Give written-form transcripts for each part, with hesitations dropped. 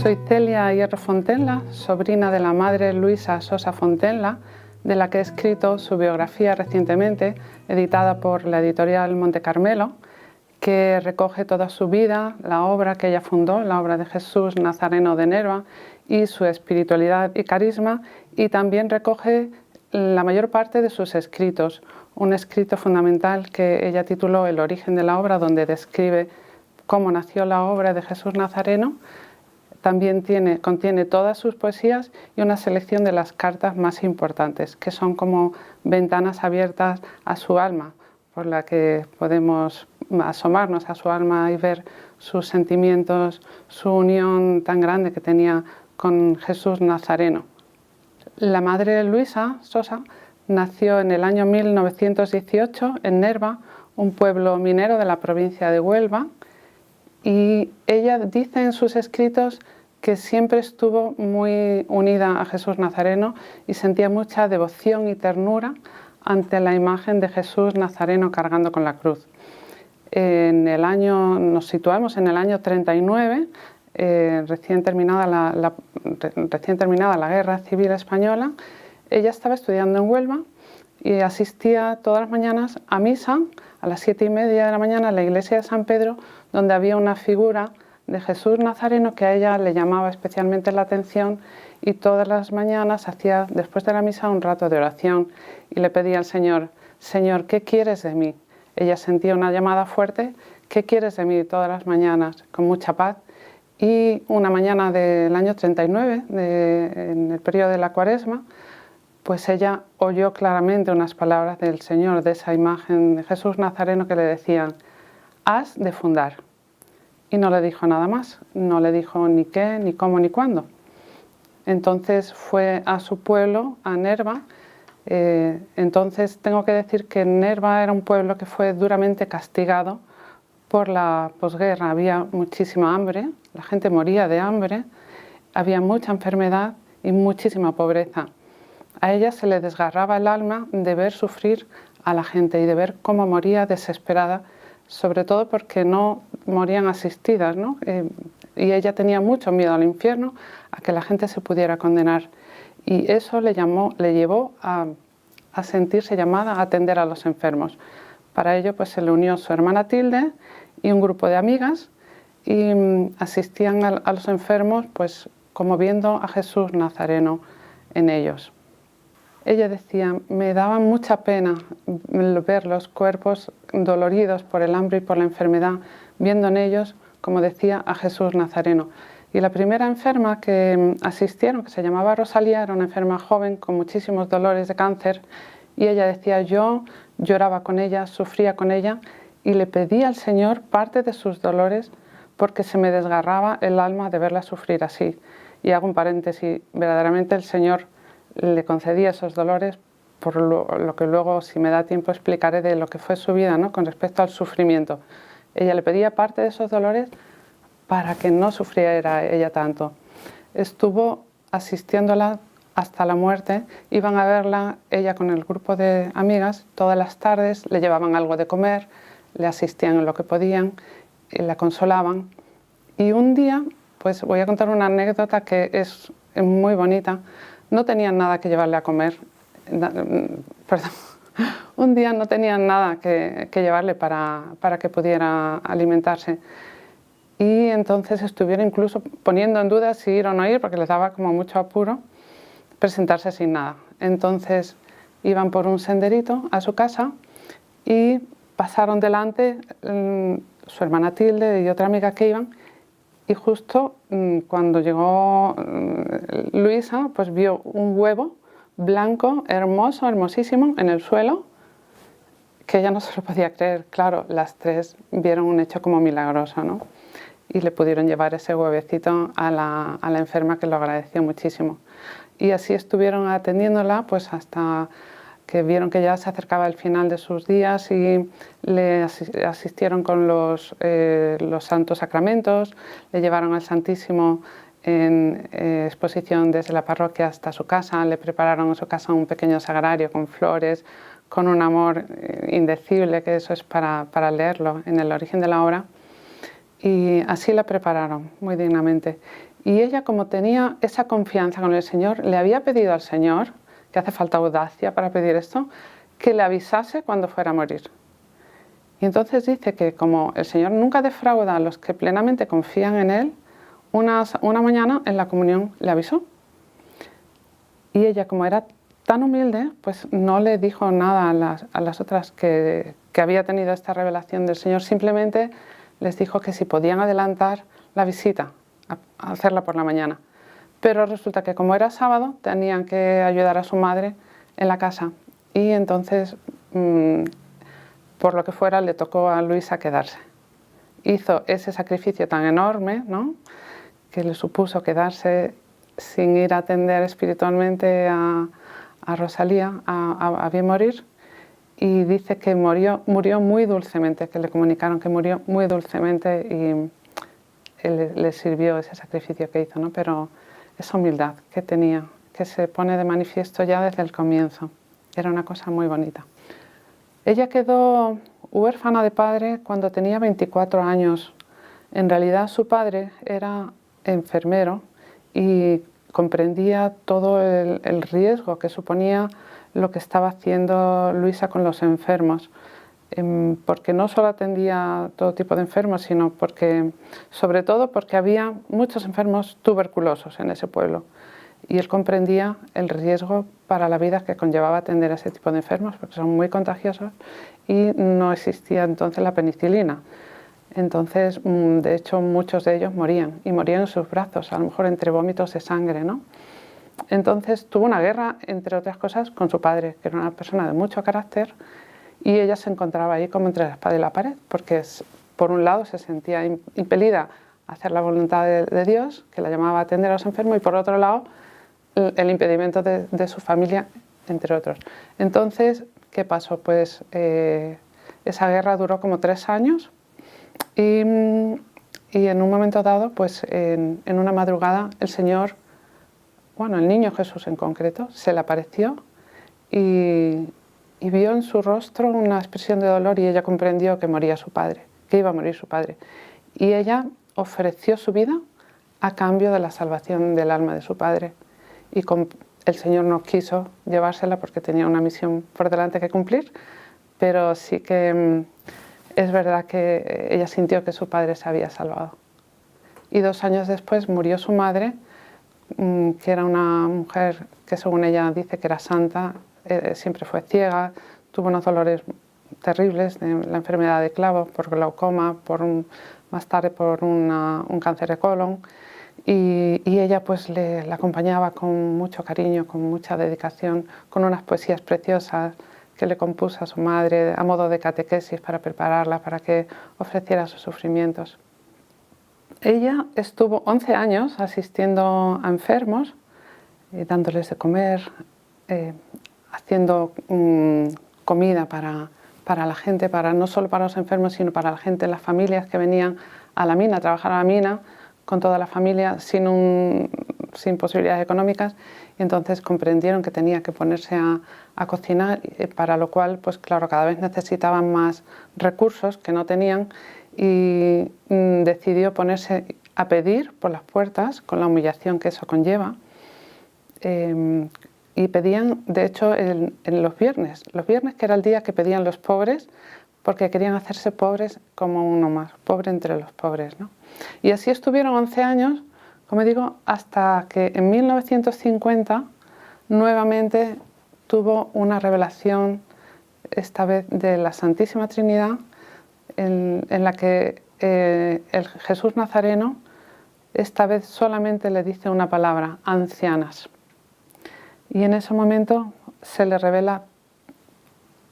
Soy Celia Hierro Fontenla, sobrina de la madre Luisa Sosa Fontenla, de la que he escrito su biografía recientemente, editada por la editorial Monte Carmelo, que recoge toda su vida, la obra que ella fundó, la obra de Jesús Nazareno de Nerva, y su espiritualidad y carisma, y también recoge la mayor parte de sus escritos, un escrito fundamental que ella tituló El origen de la obra, donde describe cómo nació la obra de Jesús Nazareno. También contiene todas sus poesías y una selección de las cartas más importantes, que son como ventanas abiertas a su alma, por la que podemos asomarnos a su alma y ver sus sentimientos, su unión tan grande que tenía con Jesús Nazareno. La madre Luisa Sosa nació en el año 1918 en Nerva, un pueblo minero de la provincia de Huelva, y ella dice en sus escritos que siempre estuvo muy unida a Jesús Nazareno y sentía mucha devoción y ternura ante la imagen de Jesús Nazareno cargando con la cruz. Nos situamos en el año 39, recién terminada la Guerra Civil Española. Ella estaba estudiando en Huelva y asistía todas las mañanas a misa a las 7:30 de la mañana en la iglesia de San Pedro, donde había una figura de Jesús Nazareno que a ella le llamaba especialmente la atención, y todas las mañanas hacía después de la misa un rato de oración y le pedía al Señor: Señor, ¿qué quieres de mí? Ella sentía una llamada fuerte: ¿qué quieres de mí? Todas las mañanas, con mucha paz. Y una mañana del año 39, en el periodo de la Cuaresma, pues ella oyó claramente unas palabras del Señor, de esa imagen de Jesús Nazareno, que le decían: has de fundar. Y no le dijo nada más, no le dijo ni qué, ni cómo, ni cuándo. Entonces fue a su pueblo, a Nerva. Entonces tengo que decir que Nerva era un pueblo que fue duramente castigado por la posguerra. Había muchísima hambre, la gente moría de hambre, había mucha enfermedad y muchísima pobreza. A ella se le desgarraba el alma de ver sufrir a la gente y de ver cómo moría desesperada, sobre todo porque no morían asistidas, ¿no? Y ella tenía mucho miedo al infierno, a que la gente se pudiera condenar. Y eso le llevó a sentirse llamada a atender a los enfermos. Para ello pues se le unió su hermana Tilde y un grupo de amigas, y asistían a los enfermos pues como viendo a Jesús Nazareno en ellos. Ella decía: me daba mucha pena ver los cuerpos doloridos por el hambre y por la enfermedad, viendo en ellos, como decía, a Jesús Nazareno. Y la primera enferma que asistieron, que se llamaba Rosalía, era una enferma joven con muchísimos dolores de cáncer, y ella decía: yo lloraba con ella, sufría con ella y le pedía al Señor parte de sus dolores porque se me desgarraba el alma de verla sufrir así. Y hago un paréntesis: verdaderamente el Señor le concedía esos dolores, por lo que luego, si me da tiempo, explicaré de lo que fue su vida, ¿no?, con respecto al sufrimiento. Ella le pedía parte de esos dolores para que no sufriera ella tanto. Estuvo asistiéndola hasta la muerte. Iban a verla, ella con el grupo de amigas, todas las tardes, le llevaban algo de comer, le asistían en lo que podían, la consolaban. Y un día, pues voy a contar una anécdota que es muy bonita. No tenían nada que llevarle a comer, perdón, un día no tenían nada que llevarle para que pudiera alimentarse. Y entonces estuvieron incluso poniendo en duda si ir o no ir, porque les daba como mucho apuro presentarse sin nada. Entonces iban por un senderito a su casa y pasaron delante su hermana Tilde y otra amiga que iban, y justo cuando llegó Luisa, pues vio un huevo blanco, hermoso, hermosísimo, en el suelo, que ella no se lo podía creer. Claro, las tres vieron un hecho como milagroso, ¿no? Y le pudieron llevar ese huevecito a la enferma, que lo agradeció muchísimo. Y así estuvieron atendiéndola pues hasta que vieron que ya se acercaba el final de sus días, y le asistieron con los santos sacramentos, le llevaron al Santísimo en exposición desde la parroquia hasta su casa, le prepararon en su casa un pequeño sagrario con flores, con un amor indecible, que eso es para leerlo en el origen de la obra. Y así la prepararon muy dignamente. Y ella, como tenía esa confianza con el Señor, le había pedido al Señor, que hace falta audacia para pedir esto, que le avisase cuando fuera a morir. Y entonces dice que como el Señor nunca defrauda a los que plenamente confían en Él, una mañana en la comunión le avisó. Y ella, como era tan humilde, pues no le dijo nada a las otras que había tenido esta revelación del Señor, simplemente les dijo que si podían adelantar la visita, a hacerla por la mañana. Pero resulta que como era sábado, tenían que ayudar a su madre en la casa. Y entonces, por lo que fuera, le tocó a Luisa quedarse. Hizo ese sacrificio tan enorme, ¿no?, que le supuso quedarse sin ir a atender espiritualmente a Rosalía, a bien morir, y dice que murió muy dulcemente, que le comunicaron que murió muy dulcemente y le sirvió ese sacrificio que hizo, ¿no? Pero esa humildad que tenía, que se pone de manifiesto ya desde el comienzo, era una cosa muy bonita. Ella quedó huérfana de padre cuando tenía 24 años. En realidad su padre era enfermero y comprendía todo el riesgo que suponía lo que estaba haciendo Luisa con los enfermos, porque no solo atendía todo tipo de enfermos, sino sobre todo porque había muchos enfermos tuberculosos en ese pueblo. Y él comprendía el riesgo para la vida que conllevaba atender a ese tipo de enfermos, porque son muy contagiosos y no existía entonces la penicilina. Entonces, de hecho, muchos de ellos morían, y morían en sus brazos, a lo mejor entre vómitos de sangre, ¿no? Entonces tuvo una guerra, entre otras cosas, con su padre, que era una persona de mucho carácter, y ella se encontraba ahí como entre la espada y la pared, porque por un lado se sentía impelida a hacer la voluntad de Dios, que la llamaba a atender a los enfermos, y por otro lado el impedimento de su familia, entre otros. Entonces, ¿qué pasó? Pues esa guerra duró como 3 años, y en un momento dado, pues en una madrugada, el Señor, bueno, el niño Jesús en concreto, se le apareció y vio en su rostro una expresión de dolor, y ella comprendió que moría su padre, que iba a morir su padre. Y ella ofreció su vida a cambio de la salvación del alma de su padre. Y el Señor no quiso llevársela porque tenía una misión por delante que cumplir, pero sí que es verdad que ella sintió que su padre se había salvado. Y 2 años después murió su madre, que era una mujer que según ella dice que era santa, siempre fue ciega, tuvo unos dolores terribles de la enfermedad de Clavo, por glaucoma, más tarde por un cáncer de colon, y ella pues la acompañaba con mucho cariño, con mucha dedicación, con unas poesías preciosas que le compuso a su madre a modo de catequesis para prepararla para que ofreciera sus sufrimientos. Ella estuvo 11 años asistiendo a enfermos, dándoles de comer, haciendo comida para la gente, no solo para los enfermos, sino para la gente, las familias que venían a la mina, a trabajar a la mina, con toda la familia, sin posibilidades económicas, y entonces comprendieron que tenía que ponerse a cocinar, para lo cual, pues claro, cada vez necesitaban más recursos que no tenían, y decidió ponerse a pedir por las puertas, con la humillación que eso conlleva, y pedían, de hecho, en los viernes que era el día que pedían los pobres, porque querían hacerse pobres como uno más, pobre entre los pobres, ¿no? Y así estuvieron 11 años, como digo, hasta que en 1950 nuevamente tuvo una revelación, esta vez de la Santísima Trinidad, en la que el Jesús Nazareno esta vez solamente le dice una palabra: ancianas. Y en ese momento se le revela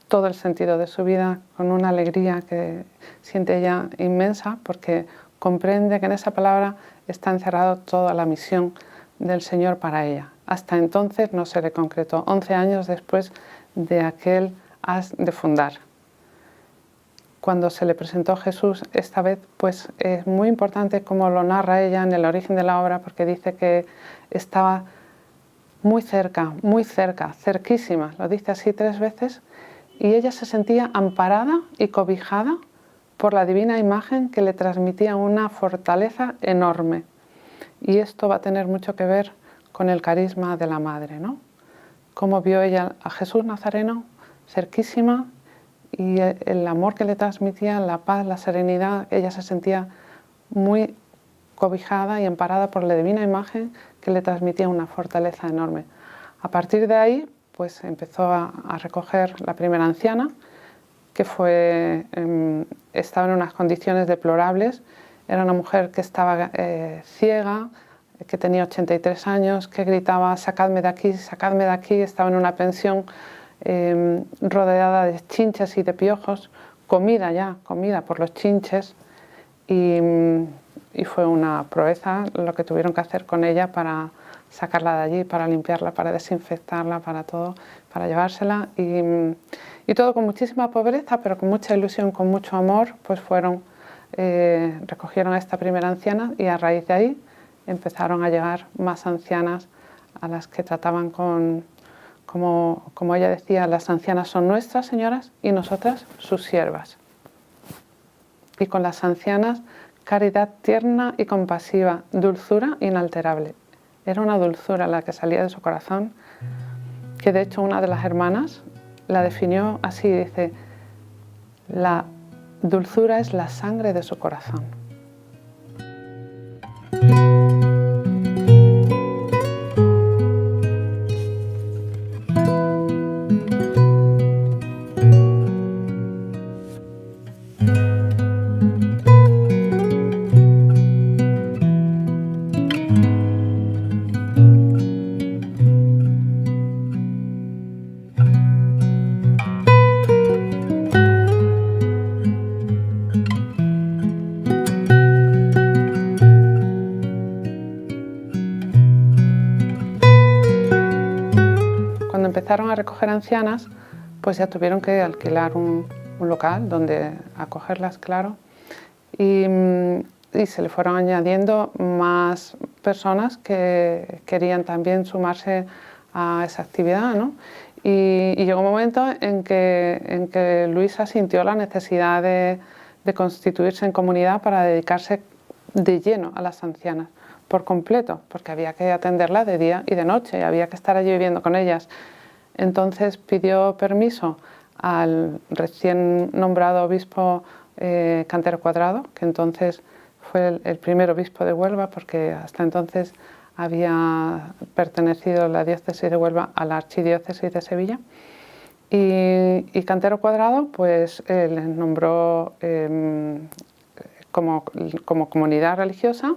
todo el sentido de su vida, con una alegría que siente ella inmensa, porque comprende que en esa palabra está encerrada toda la misión del Señor para ella. Hasta entonces no se le concretó, 11 años después de aquel as de fundar. Cuando se le presentó Jesús esta vez, pues es muy importante como lo narra ella en el origen de la obra, porque dice que estaba muy cerca, cerquísima, lo dice así 3 veces, y ella se sentía amparada y cobijada por la divina imagen que le transmitía una fortaleza enorme. y esto va a tener mucho que ver con el carisma de la madre, ¿no? Cómo vio ella a Jesús Nazareno cerquísima y el amor que le transmitía, la paz, la serenidad, ella se sentía muy cobijada y amparada por la divina imagen que le transmitía una fortaleza enorme. A partir de ahí, pues empezó a recoger la primera anciana, que estaba en unas condiciones deplorables. Era una mujer que estaba ciega, que tenía 83 años, que gritaba sacadme de aquí, estaba en una pensión rodeada de chinches y de piojos, comida por los chinches, y fue una proeza lo que tuvieron que hacer con ella para sacarla de allí, para limpiarla, para desinfectarla, para todo, para llevársela, y todo con muchísima pobreza, pero con mucha ilusión, con mucho amor, pues recogieron a esta primera anciana, y a raíz de ahí empezaron a llegar más ancianas a las que trataban como ella decía, las ancianas son nuestras señoras y nosotras sus siervas. Y con las ancianas, caridad tierna y compasiva, dulzura inalterable. Era una dulzura la que salía de su corazón, que de hecho una de las hermanas la definió así, dice, la dulzura es la sangre de su corazón. Cuando empezaron a recoger ancianas, pues ya tuvieron que alquilar un local donde acogerlas, claro, y se le fueron añadiendo más personas que querían también sumarse a esa actividad, ¿no? Y llegó un momento en que Luisa sintió la necesidad de constituirse en comunidad para dedicarse de lleno a las ancianas, por completo, porque había que atenderlas de día y de noche, y había que estar allí viviendo con ellas. Entonces pidió permiso al recién nombrado obispo Cantero Cuadrado, que entonces fue el primer obispo de Huelva, porque hasta entonces había pertenecido la diócesis de Huelva a la archidiócesis de Sevilla. Y Cantero Cuadrado pues les nombró como comunidad religiosa,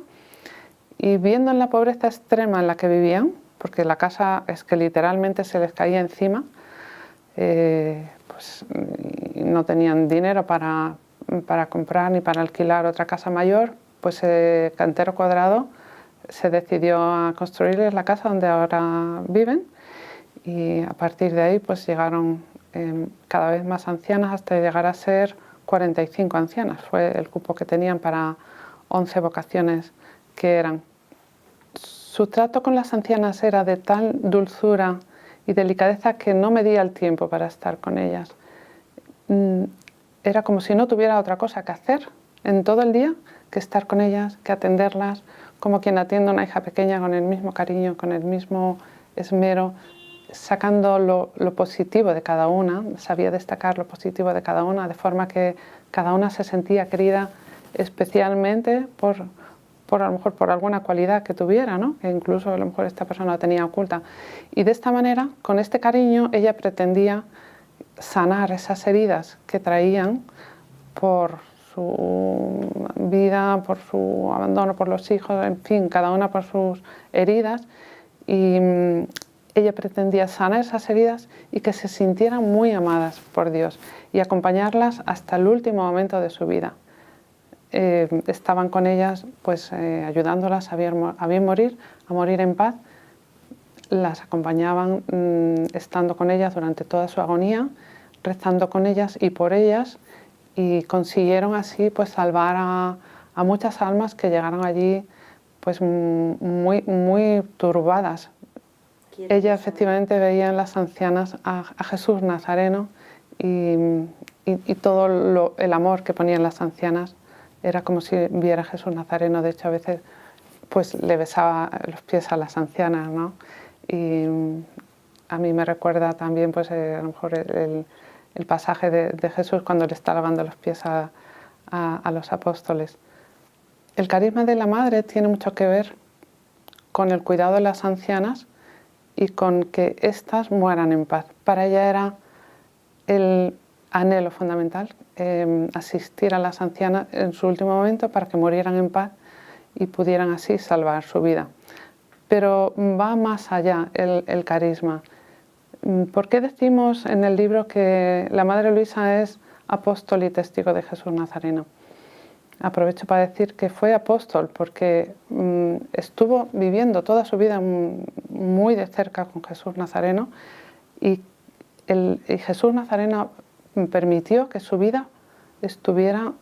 y viendo en la pobreza extrema en la que vivían, porque la casa es que literalmente se les caía encima, pues no tenían dinero para comprar ni para alquilar otra casa mayor, pues Cantero Cuadrado se decidió a construirles la casa donde ahora viven, y a partir de ahí pues llegaron cada vez más ancianas hasta llegar a ser 45 ancianas. Fue el cupo que tenían para 11 vocaciones que eran. Su trato con las ancianas era de tal dulzura y delicadeza que no medía el tiempo para estar con ellas. Era como si no tuviera otra cosa que hacer en todo el día que estar con ellas, que atenderlas, como quien atiende a una hija pequeña, con el mismo cariño, con el mismo esmero, sacando lo positivo de cada una, sabía destacar lo positivo de cada una, de forma que cada una se sentía querida especialmente por a lo mejor por alguna cualidad que tuviera, ¿no? Que incluso a lo mejor esta persona la tenía oculta. Y de esta manera, con este cariño, ella pretendía sanar esas heridas que traían por su vida, por su abandono, por los hijos, en fin, cada una por sus heridas, y ella pretendía sanar esas heridas y que se sintieran muy amadas por Dios y acompañarlas hasta el último momento de su vida. Estaban con ellas pues ayudándolas a bien morir, a morir en paz. Las acompañaban estando con ellas durante toda su agonía, rezando con ellas y por ellas, y consiguieron así pues salvar a muchas almas que llegaron allí pues muy turbadas. Ella efectivamente veía en las ancianas a Jesús Nazareno, y todo el amor que ponían las ancianas era como si viera a Jesús Nazareno. De hecho, a veces pues le besaba los pies a las ancianas, ¿no? Y a mí me recuerda también pues, a lo mejor el pasaje de Jesús cuando le está lavando los pies a los apóstoles. El carisma de la madre tiene mucho que ver con el cuidado de las ancianas y con que éstas mueran en paz. Para ella era el anhelo fundamental, asistir a las ancianas en su último momento para que murieran en paz y pudieran así salvar su vida. Pero va más allá el carisma. ¿Por qué decimos en el libro que la Madre Luisa es apóstol y testigo de Jesús Nazareno? Aprovecho para decir que fue apóstol porque estuvo viviendo toda su vida muy de cerca con Jesús Nazareno y Jesús Nazareno permitió que su vida estuviera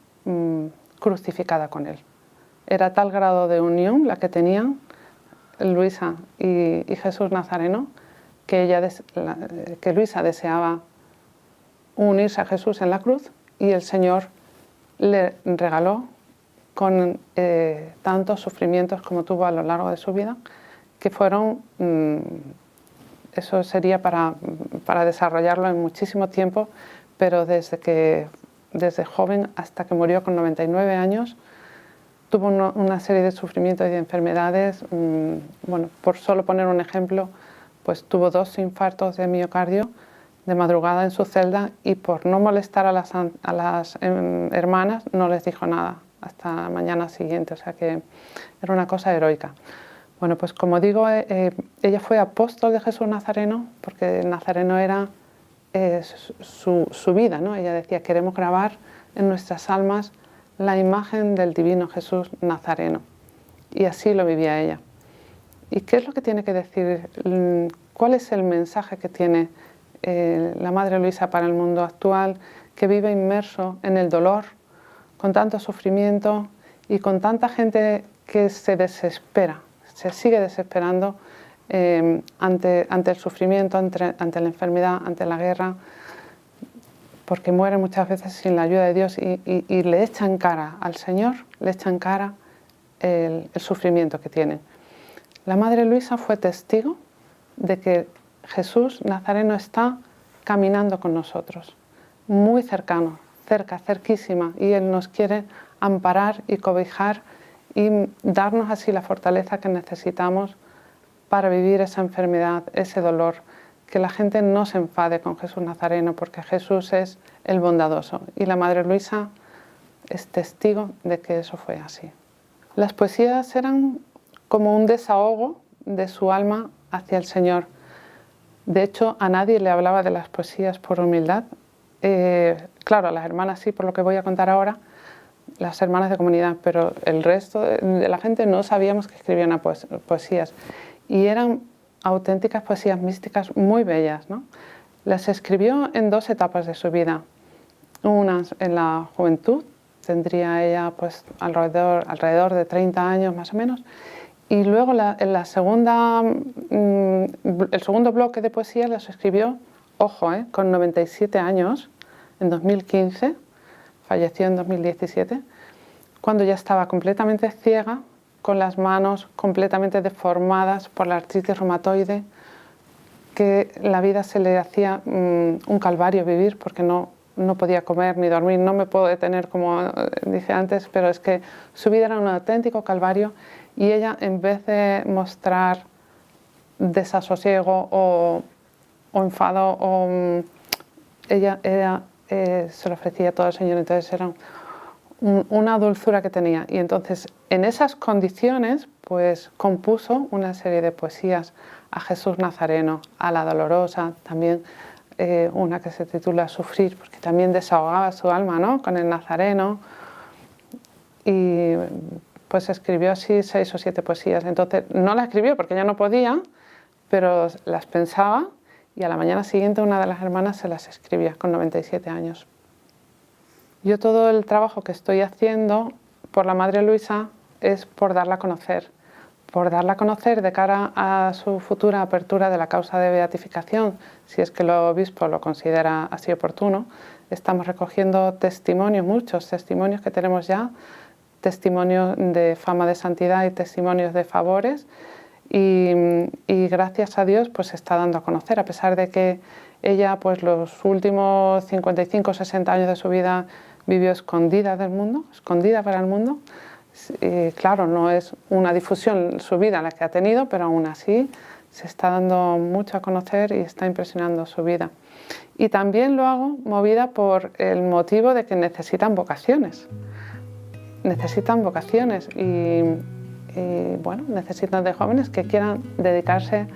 crucificada con él. Era tal grado de unión la que tenían Luisa y Jesús Nazareno que Luisa deseaba unirse a Jesús en la cruz y el Señor le regaló con tantos sufrimientos como tuvo a lo largo de su vida, que fueron, eso sería para desarrollarlo en muchísimo tiempo, pero desde joven hasta que murió con 99 años, tuvo una serie de sufrimientos y de enfermedades. Bueno, por solo poner un ejemplo, pues tuvo 2 infartos de miocardio de madrugada en su celda y por no molestar a las hermanas no les dijo nada hasta la mañana siguiente, o sea que era una cosa heroica. Bueno, pues como digo, ella fue apóstol de Jesús Nazareno porque el Nazareno era su vida, ¿no? Ella decía, queremos grabar en nuestras almas la imagen del divino Jesús Nazareno, y así lo vivía ella. ¿Y qué es lo que tiene que decir? ¿Cuál es el mensaje que tiene la Madre Luisa para el mundo actual, que vive inmerso en el dolor, con tanto sufrimiento y con tanta gente que se desespera, se sigue desesperando ante el sufrimiento, ante la enfermedad, ante la guerra, porque muere muchas veces sin la ayuda de Dios y le echan cara al Señor, le echan cara el sufrimiento que tienen. La Madre Luisa fue testigo de que Jesús Nazareno está caminando con nosotros, muy cercano, cerquísima, y Él nos quiere amparar y cobijar y darnos así la fortaleza que necesitamos para vivir esa enfermedad, ese dolor, que la gente no se enfade con Jesús Nazareno, porque Jesús es el bondadoso y la Madre Luisa es testigo de que eso fue así. Las poesías eran como un desahogo de su alma hacia el Señor. De hecho, a nadie le hablaba de las poesías por humildad. Claro, a las hermanas sí, por lo que voy a contar ahora, las hermanas de comunidad, pero el resto de la gente no sabíamos que escribían poesías. Y eran auténticas poesías místicas muy bellas, ¿no? Las escribió en 2 etapas de su vida. Unas en la juventud, tendría ella pues alrededor de 30 años más o menos, y luego el segundo bloque de poesía las escribió, ojo, con 97 años, en 2015, falleció en 2017, cuando ya estaba completamente ciega, con las manos completamente deformadas por la artritis reumatoide, que la vida se le hacía un calvario vivir porque no podía comer ni dormir. No me puedo detener, como dije antes, pero es que su vida era un auténtico calvario y ella, en vez de mostrar desasosiego o enfado, ella se lo ofrecía todo al Señor. Entonces era una dulzura que tenía, y entonces en esas condiciones pues compuso una serie de poesías a Jesús Nazareno, a la Dolorosa, también una que se titula Sufrir, porque también desahogaba su alma, ¿no?, con el Nazareno, y pues escribió así 6 o 7 poesías. Entonces no las escribió porque ella no podía, pero las pensaba, y a la mañana siguiente una de las hermanas se las escribía con 97 años. Yo todo el trabajo que estoy haciendo por la Madre Luisa es por darla a conocer de cara a su futura apertura de la causa de beatificación, si es que el obispo lo considera así oportuno. Estamos recogiendo testimonios, muchos testimonios que tenemos ya, testimonios de fama de santidad y testimonios de favores, y gracias a Dios pues se está dando a conocer, a pesar de que ella pues los últimos 55 o 60 años de su vida vivió escondida del mundo, escondida para el mundo. Claro, no es una difusión su vida la que ha tenido, pero aún así se está dando mucho a conocer y está impresionando su vida. Y también lo hago movida por el motivo de que necesitan vocaciones. Necesitan vocaciones y bueno, necesitan de jóvenes que quieran dedicarse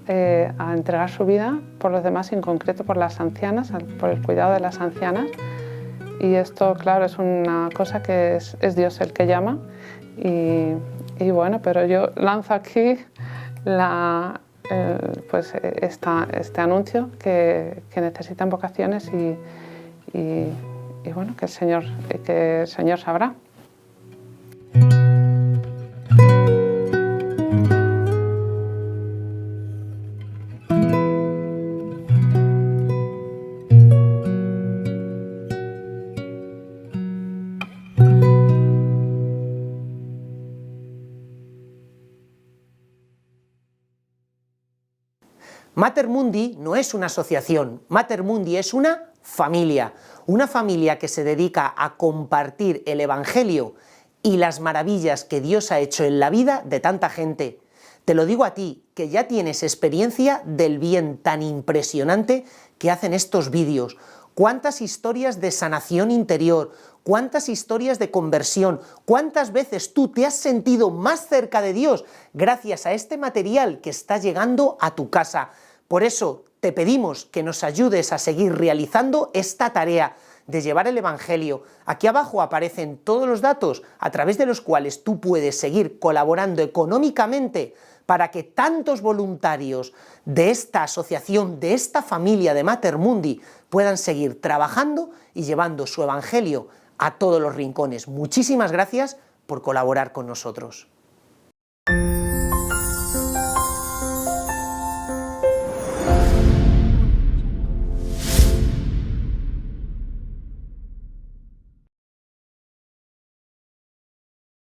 a entregar su vida por los demás, en concreto por las ancianas, por el cuidado de las ancianas. Y esto, claro, es una cosa que es Dios el que llama. Y bueno, pero yo lanzo aquí pues este anuncio que necesitan vocaciones y bueno, que el Señor sabrá. Mater Mundi no es una asociación, Mater Mundi es una familia que se dedica a compartir el Evangelio y las maravillas que Dios ha hecho en la vida de tanta gente. Te lo digo a ti, que ya tienes experiencia del bien tan impresionante que hacen estos vídeos. Cuántas historias de sanación interior, cuántas historias de conversión, cuántas veces tú te has sentido más cerca de Dios gracias a este material que está llegando a tu casa. Por eso te pedimos que nos ayudes a seguir realizando esta tarea de llevar el Evangelio. Aquí abajo aparecen todos los datos a través de los cuales tú puedes seguir colaborando económicamente para que tantos voluntarios de esta asociación, de esta familia de Mater Mundi, puedan seguir trabajando y llevando su Evangelio a todos los rincones. Muchísimas gracias por colaborar con nosotros.